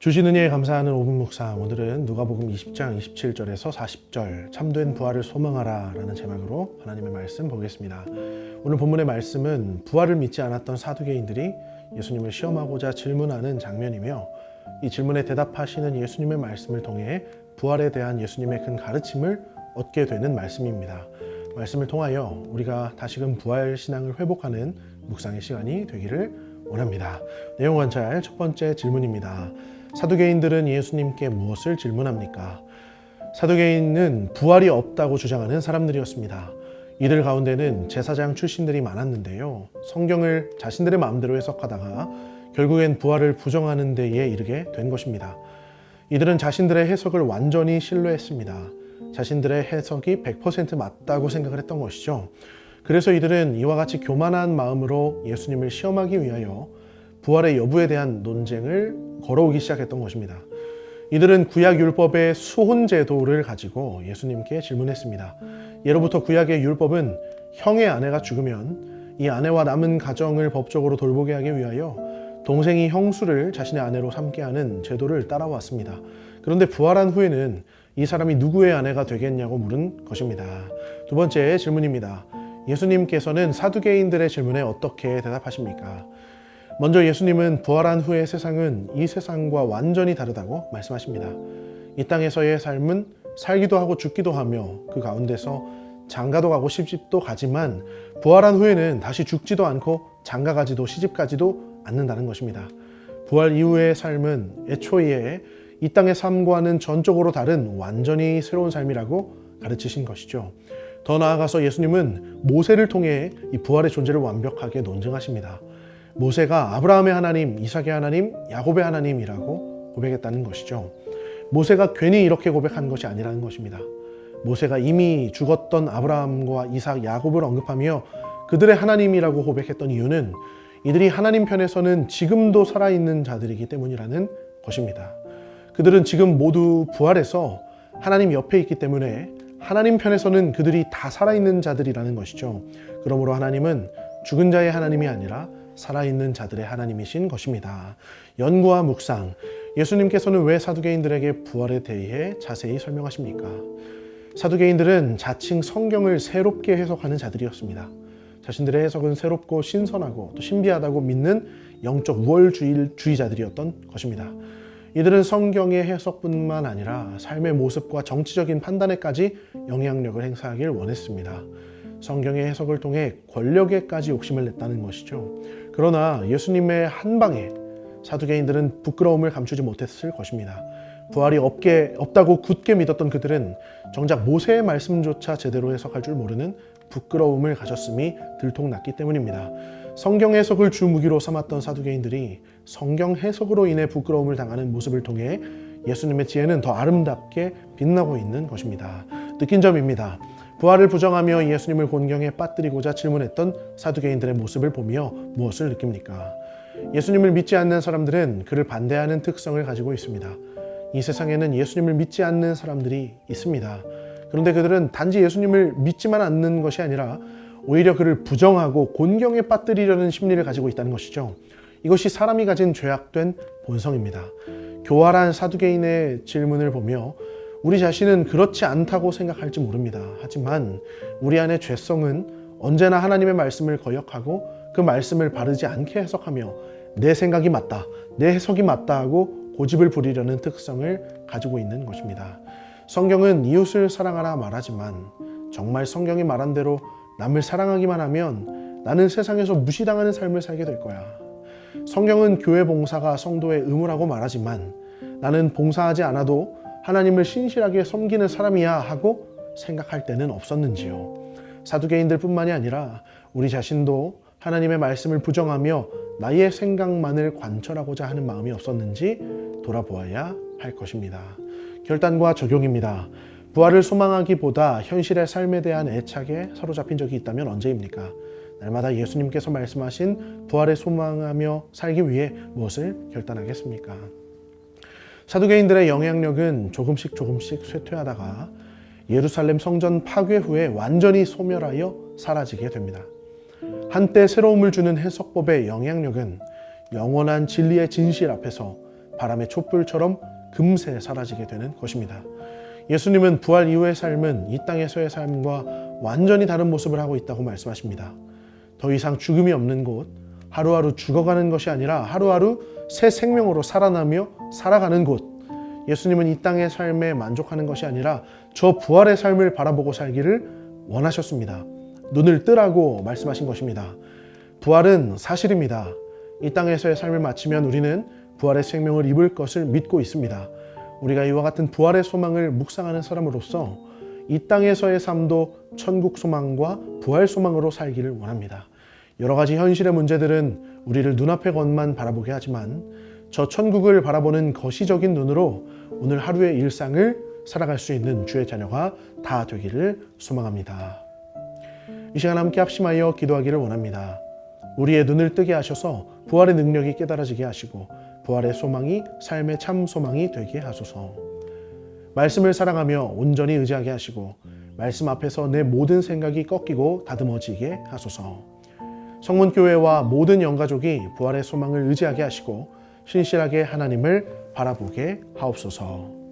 주신 은혜에 감사하는 5분 묵상, 오늘은 누가복음 20장 27절에서 40절 참된 부활을 소망하라 라는 제목으로 하나님의 말씀 보겠습니다. 오늘 본문의 말씀은 부활을 믿지 않았던 사두개인들이 예수님을 시험하고자 질문하는 장면이며, 이 질문에 대답하시는 예수님의 말씀을 통해 부활에 대한 예수님의 큰 가르침을 얻게 되는 말씀입니다. 말씀을 통하여 우리가 다시금 부활 신앙을 회복하는 묵상의 시간이 되기를 원합니다. 내용 관찰 첫 번째 질문입니다. 사두개인들은 예수님께 무엇을 질문합니까? 사두개인은 부활이 없다고 주장하는 사람들이었습니다. 이들 가운데는 제사장 출신들이 많았는데요, 성경을 자신들의 마음대로 해석하다가 결국엔 부활을 부정하는 데에 이르게 된 것입니다. 이들은 자신들의 해석을 완전히 신뢰했습니다. 자신들의 해석이 100% 맞다고 생각을 했던 것이죠. 그래서 이들은 이와 같이 교만한 마음으로 예수님을 시험하기 위하여 부활의 여부에 대한 논쟁을 걸어오기 시작했던 것입니다. 이들은 구약 율법의 수혼 제도를 가지고 예수님께 질문했습니다. 예로부터 구약의 율법은 형의 아내가 죽으면 이 아내와 남은 가정을 법적으로 돌보게 하기 위하여 동생이 형수를 자신의 아내로 삼게 하는 제도를 따라왔습니다. 그런데 부활한 후에는 이 사람이 누구의 아내가 되겠냐고 물은 것입니다. 두 번째 질문입니다. 예수님께서는 사두개인들의 질문에 어떻게 대답하십니까? 먼저 예수님은 부활한 후의 세상은 이 세상과 완전히 다르다고 말씀하십니다. 이 땅에서의 삶은 살기도 하고 죽기도 하며 그 가운데서 장가도 가고 시집도 가지만, 부활한 후에는 다시 죽지도 않고 장가가지도 시집가지도 않는다는 것입니다. 부활 이후의 삶은 애초에 이 땅의 삶과는 전적으로 다른 완전히 새로운 삶이라고 가르치신 것이죠. 더 나아가서 예수님은 모세를 통해 이 부활의 존재를 완벽하게 논증하십니다. 모세가 아브라함의 하나님, 이삭의 하나님, 야곱의 하나님이라고 고백했다는 것이죠. 모세가 괜히 이렇게 고백한 것이 아니라는 것입니다. 모세가 이미 죽었던 아브라함과 이삭, 야곱을 언급하며 그들의 하나님이라고 고백했던 이유는 이들이 하나님 편에서는 지금도 살아있는 자들이기 때문이라는 것입니다. 그들은 지금 모두 부활해서 하나님 옆에 있기 때문에 하나님 편에서는 그들이 다 살아있는 자들이라는 것이죠. 그러므로 하나님은 죽은 자의 하나님이 아니라 살아있는 자들의 하나님이신 것입니다. 연구와 묵상, 예수님께서는 왜 사두개인들에게 부활에 대해 자세히 설명하십니까? 사두개인들은 자칭 성경을 새롭게 해석하는 자들이었습니다. 자신들의 해석은 새롭고 신선하고 또 신비하다고 믿는 영적 우월주의자들이었던 것입니다. 이들은 성경의 해석뿐만 아니라 삶의 모습과 정치적인 판단에까지 영향력을 행사하길 원했습니다. 성경의 해석을 통해 권력에까지 욕심을 냈다는 것이죠. 그러나 예수님의 한 방에 사두개인들은 부끄러움을 감추지 못했을 것입니다. 부활이 없다고 굳게 믿었던 그들은 정작 모세의 말씀조차 제대로 해석할 줄 모르는 부끄러움을 가졌음이 들통났기 때문입니다. 성경 해석을 주 무기로 삼았던 사두개인들이 성경 해석으로 인해 부끄러움을 당하는 모습을 통해 예수님의 지혜는 더 아름답게 빛나고 있는 것입니다. 느낀 점입니다. 부활을 부정하며 예수님을 곤경에 빠뜨리고자 질문했던 사두개인들의 모습을 보며 무엇을 느낍니까? 예수님을 믿지 않는 사람들은 그를 반대하는 특성을 가지고 있습니다. 이 세상에는 예수님을 믿지 않는 사람들이 있습니다. 그런데 그들은 단지 예수님을 믿지만 않는 것이 아니라 오히려 그를 부정하고 곤경에 빠뜨리려는 심리를 가지고 있다는 것이죠. 이것이 사람이 가진 죄악된 본성입니다. 교활한 사두개인의 질문을 보며 우리 자신은 그렇지 않다고 생각할지 모릅니다. 하지만 우리 안의 죄성은 언제나 하나님의 말씀을 거역하고 그 말씀을 바르지 않게 해석하며 내 생각이 맞다, 내 해석이 맞다 하고 고집을 부리려는 특성을 가지고 있는 것입니다. 성경은 이웃을 사랑하라 말하지만 정말 성경이 말한 대로 남을 사랑하기만 하면 나는 세상에서 무시당하는 삶을 살게 될 거야. 성경은 교회 봉사가 성도의 의무라고 말하지만 나는 봉사하지 않아도 하나님을 신실하게 섬기는 사람이야 하고 생각할 때는 없었는지요. 사두개인들 뿐만이 아니라 우리 자신도 하나님의 말씀을 부정하며 나의 생각만을 관철하고자 하는 마음이 없었는지 돌아보아야 할 것입니다. 결단과 적용입니다. 부활을 소망하기보다 현실의 삶에 대한 애착에 사로잡힌 적이 있다면 언제입니까? 날마다 예수님께서 말씀하신 부활을 소망하며 살기 위해 무엇을 결단하겠습니까? 사두개인들의 영향력은 조금씩 쇠퇴하다가 예루살렘 성전 파괴 후에 완전히 소멸하여 사라지게 됩니다. 한때 새로움을 주는 해석법의 영향력은 영원한 진리의 진실 앞에서 바람의 촛불처럼 금세 사라지게 되는 것입니다. 예수님은 부활 이후의 삶은 이 땅에서의 삶과 완전히 다른 모습을 하고 있다고 말씀하십니다. 더 이상 죽음이 없는 곳, 하루하루 죽어가는 것이 아니라 하루하루 새 생명으로 살아나며 살아가는 곳, 예수님은 이 땅의 삶에 만족하는 것이 아니라 저 부활의 삶을 바라보고 살기를 원하셨습니다. 눈을 뜨라고 말씀하신 것입니다. 부활은 사실입니다. 이 땅에서의 삶을 마치면 우리는 부활의 생명을 입을 것을 믿고 있습니다. 우리가 이와 같은 부활의 소망을 묵상하는 사람으로서 이 땅에서의 삶도 천국 소망과 부활 소망으로 살기를 원합니다. 여러 가지 현실의 문제들은 우리를 눈앞의 것만 바라보게 하지만 저 천국을 바라보는 거시적인 눈으로 오늘 하루의 일상을 살아갈 수 있는 주의 자녀가 다 되기를 소망합니다. 이 시간 함께 합심하여 기도하기를 원합니다. 우리의 눈을 뜨게 하셔서 부활의 능력이 깨달아지게 하시고 부활의 소망이 삶의 참 소망이 되게 하소서. 말씀을 사랑하며 온전히 의지하게 하시고 말씀 앞에서 내 모든 생각이 꺾이고 다듬어지게 하소서. 성문교회와 모든 영가족이 부활의 소망을 의지하게 하시고 신실하게 하나님을 바라보게 하옵소서.